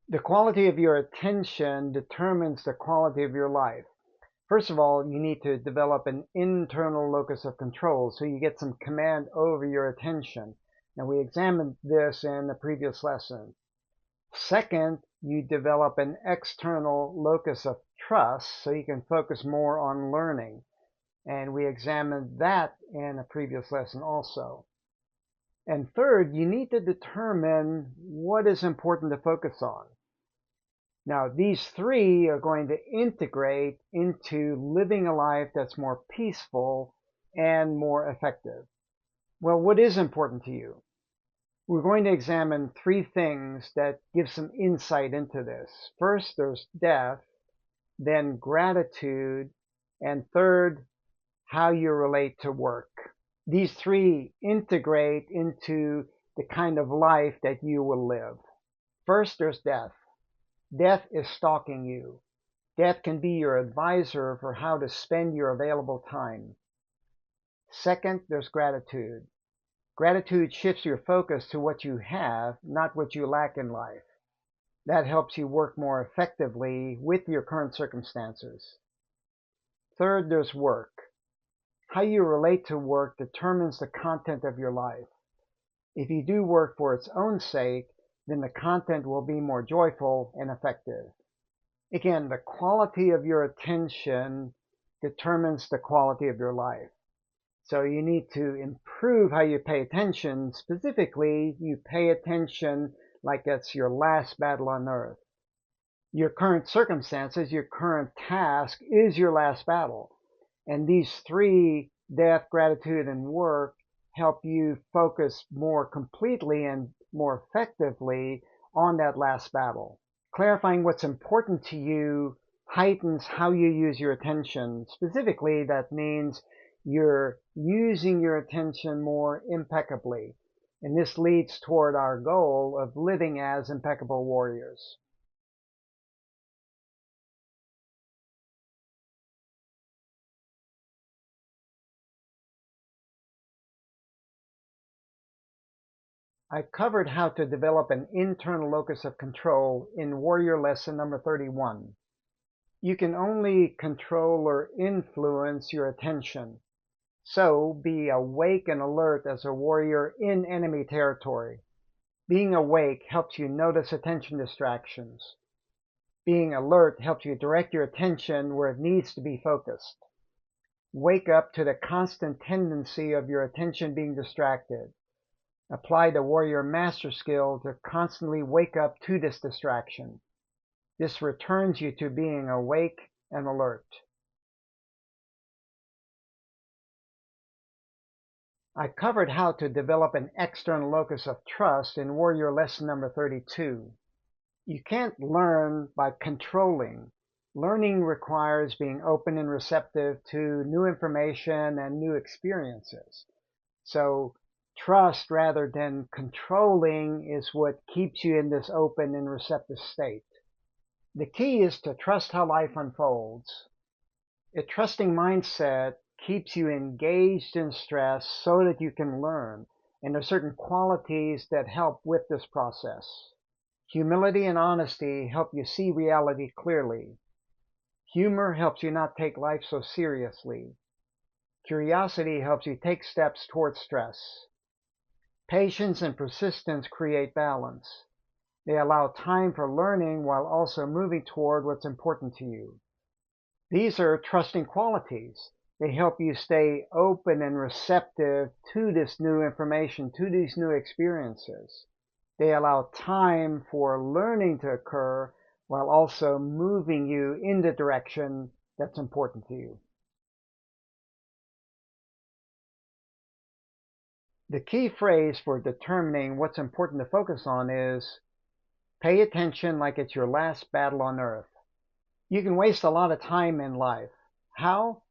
The quality of your attention determines the quality of your life. First of all, you need to develop an internal locus of control so you get some command over your attention. Now, we examined this in the previous lesson. Second, you develop an external locus of trust so you can focus more on learning. And we examined that in a previous lesson also. And third, you need to determine what is important to focus on. Now, these three are going to integrate into living a life that's more peaceful and more effective. Well, what is important to you? We're going to examine three things that give some insight into this. First, there's death, then gratitude, and third, how you relate to work. These three integrate into the kind of life that you will live. First, there's death. Death is stalking you. Death can be your advisor for how to spend your available time. Second, there's gratitude. Gratitude shifts your focus to what you have, not what you lack in life. That helps you work more effectively with your current circumstances. Third, there's work. How you relate to work determines the content of your life. If you do work for its own sake, then the content will be more joyful and effective. Again, the quality of your attention determines the quality of your life. So you need to improve how you pay attention. Specifically, you pay attention like it's your last battle on earth. Your current circumstances, your current task is your last battle. And these three, death, gratitude, and work, help you focus more completely and more effectively on that last battle. Clarifying what's important to you heightens how you use your attention. Specifically, that means you're using your attention more impeccably. And this leads toward our goal of living as impeccable warriors. I covered how to develop an internal locus of control in Warrior Lesson number 31. You can only control or influence your attention. So be awake and alert as a warrior in enemy territory. Being awake helps you notice attention distractions. Being alert helps you direct your attention where it needs to be focused. Wake up to the constant tendency of your attention being distracted. Apply the warrior master skill to constantly wake up to this distraction. This returns you to being awake and alert. I covered how to develop an external locus of trust in Warrior Lesson number 32. You can't learn by controlling. Learning requires being open and receptive to new information and new experiences. So trust rather than controlling is what keeps you in this open and receptive state. The key is to trust how life unfolds. A trusting mindset keeps you engaged in stress so that you can learn, and there are certain qualities that help with this process. Humility and honesty help you see reality clearly. Humor helps you not take life so seriously. Curiosity helps you take steps towards stress. Patience and persistence create balance. They allow time for learning while also moving toward what's important to you. These are trusting qualities. They help you stay open and receptive to this new information, to these new experiences. They allow time for learning to occur while also moving you in the direction that's important to you. The key phrase for determining what's important to focus on is pay attention like it's your last battle on earth. You can waste a lot of time in life. How?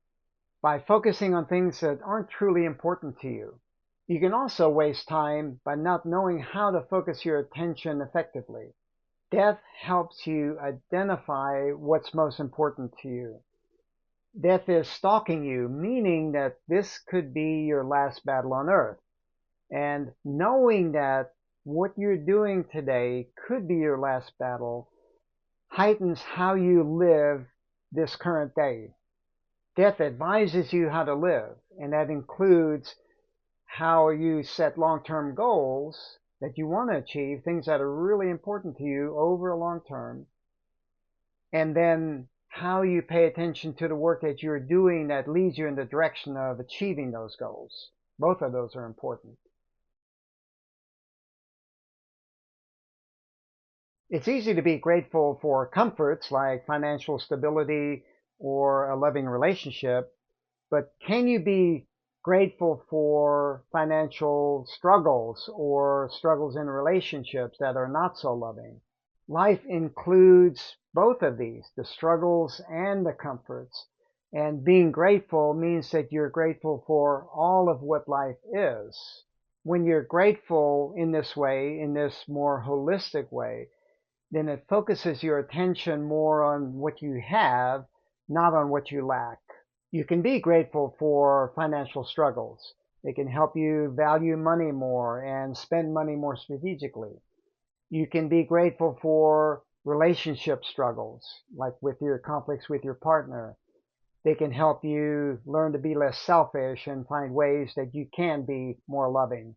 By focusing on things that aren't truly important to you. You can also waste time by not knowing how to focus your attention effectively. Death helps you identify what's most important to you. Death is stalking you, meaning that this could be your last battle on earth. And knowing that what you're doing today could be your last battle heightens how you live this current day. Death advises you how to live, and that includes how you set long-term goals that you want to achieve, things that are really important to you over a long term, and then how you pay attention to the work that you're doing that leads you in the direction of achieving those goals. Both of those are important. It's easy to be grateful for comforts like financial stability or a loving relationship, but can you be grateful for financial struggles or struggles in relationships that are not so loving? Life includes both of these, the struggles and the comforts. And being grateful means that you're grateful for all of what life is. When you're grateful in this way, in this more holistic way, then it focuses your attention more on what you have, not on what you lack. You can be grateful for financial struggles. They can help you value money more and spend money more strategically. You can be grateful for relationship struggles, like with your conflicts with your partner. They can help you learn to be less selfish and find ways that you can be more loving.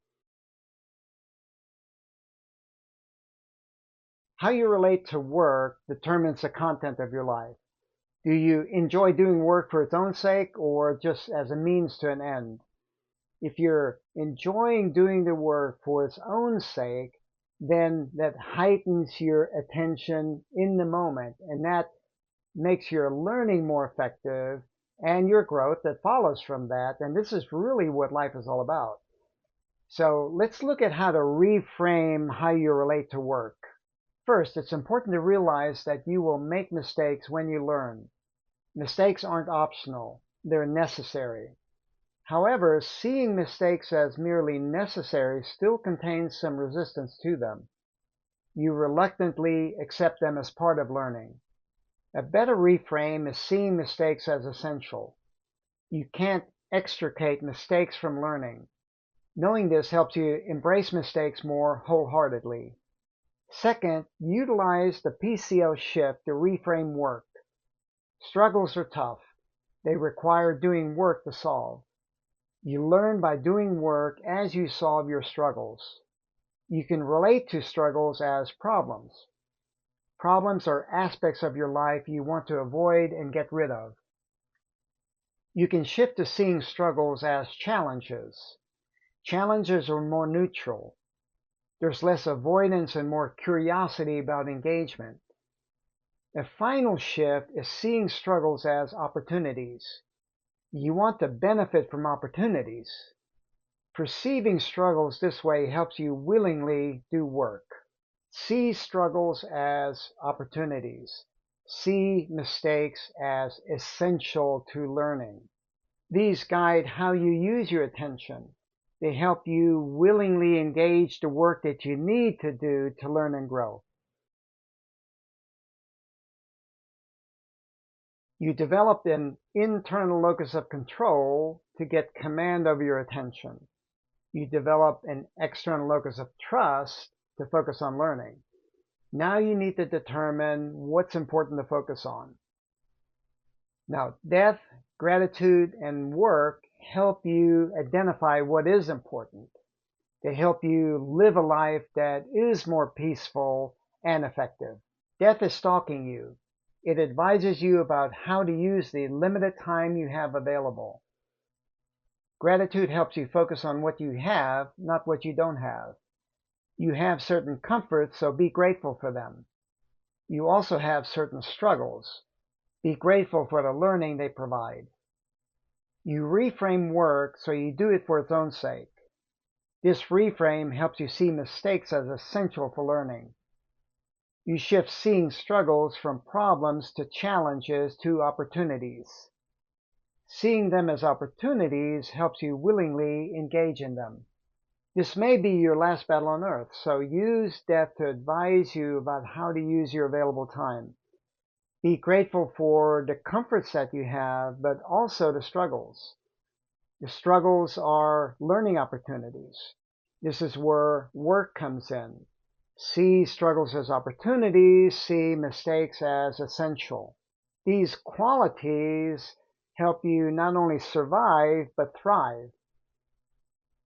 How you relate to work determines the content of your life. Do you enjoy doing work for its own sake or just as a means to an end? If you're enjoying doing the work for its own sake, then that heightens your attention in the moment, and that makes your learning more effective and your growth that follows from that. And this is really what life is all about. So let's look at how to reframe how you relate to work. First, it's important to realize that you will make mistakes when you learn. Mistakes aren't optional, they're necessary. However, seeing mistakes as merely necessary still contains some resistance to them. You reluctantly accept them as part of learning. A better reframe is seeing mistakes as essential. You can't extricate mistakes from learning. Knowing this helps you embrace mistakes more wholeheartedly. Second, utilize the PCO shift to reframe work. Struggles are tough. They require doing work to solve. You learn by doing work as you solve your struggles. You can relate to struggles as problems. Problems are aspects of your life you want to avoid and get rid of. You can shift to seeing struggles as challenges. Challenges are more neutral. There's less avoidance and more curiosity about engagement. The final shift is seeing struggles as opportunities. You want to benefit from opportunities. Perceiving struggles this way helps you willingly do work. See struggles as opportunities. See mistakes as essential to learning. These guide how you use your attention. They help you willingly engage the work that you need to do to learn and grow. You develop an internal locus of control to get command over your attention. You develop an external locus of trust to focus on learning. Now you need to determine what's important to focus on. Now, death, gratitude, and work help you identify what is important. They help you live a life that is more peaceful and effective. Death is stalking you. It advises you about how to use the limited time you have available. Gratitude helps you focus on what you have, not what you don't have. You have certain comforts, so be grateful for them. You also have certain struggles. Be grateful for the learning they provide. You reframe work so you do it for its own sake. This reframe helps you see mistakes as essential for learning. You shift seeing struggles from problems to challenges to opportunities. Seeing them as opportunities helps you willingly engage in them. This may be your last battle on earth, so use death to advise you about how to use your available time. Be grateful for the comforts that you have, but also the struggles. The struggles are learning opportunities. This is where work comes in. See struggles as opportunities, see mistakes as essential. These qualities help you not only survive, but thrive.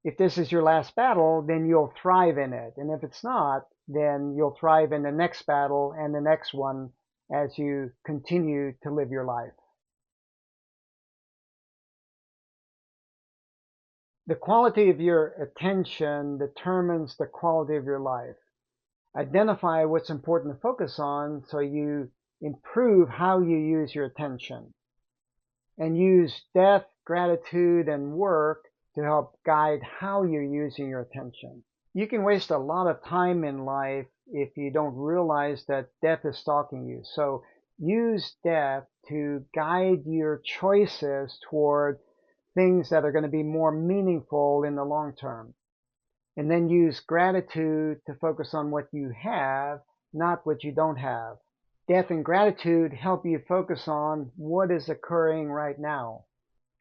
If this is your last battle, then you'll thrive in it. And if it's not, then you'll thrive in the next battle and the next one as you continue to live your life. The quality of your attention determines the quality of your life. Identify what's important to focus on so you improve how you use your attention. And use death, gratitude, and work to help guide how you're using your attention. You can waste a lot of time in life if you don't realize that death is stalking you. So use death to guide your choices toward things that are going to be more meaningful in the long term. And then use gratitude to focus on what you have, not what you don't have. Death and gratitude help you focus on what is occurring right now.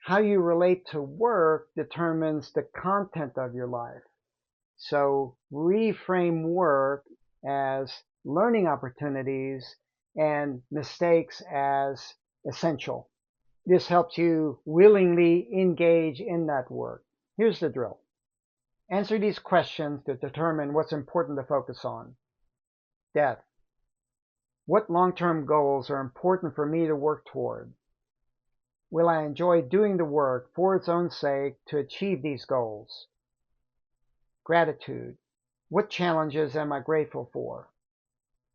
How you relate to work determines the content of your life. So reframe work as learning opportunities and mistakes as essential. This helps you willingly engage in that work. Here's the drill. Answer these questions to determine what's important to focus on. Death. What long-term goals are important for me to work toward? Will I enjoy doing the work for its own sake to achieve these goals? Gratitude. What challenges am I grateful for?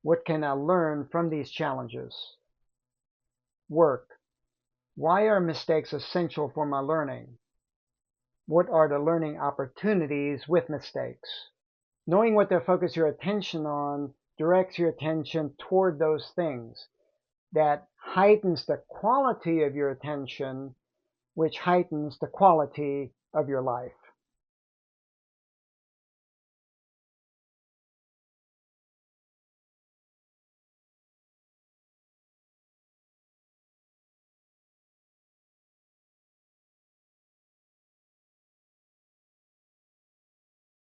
What can I learn from these challenges? Work. Why are mistakes essential for my learning? What are the learning opportunities with mistakes? Knowing what to focus your attention on directs your attention toward those things. That heightens the quality of your attention, which heightens the quality of your life.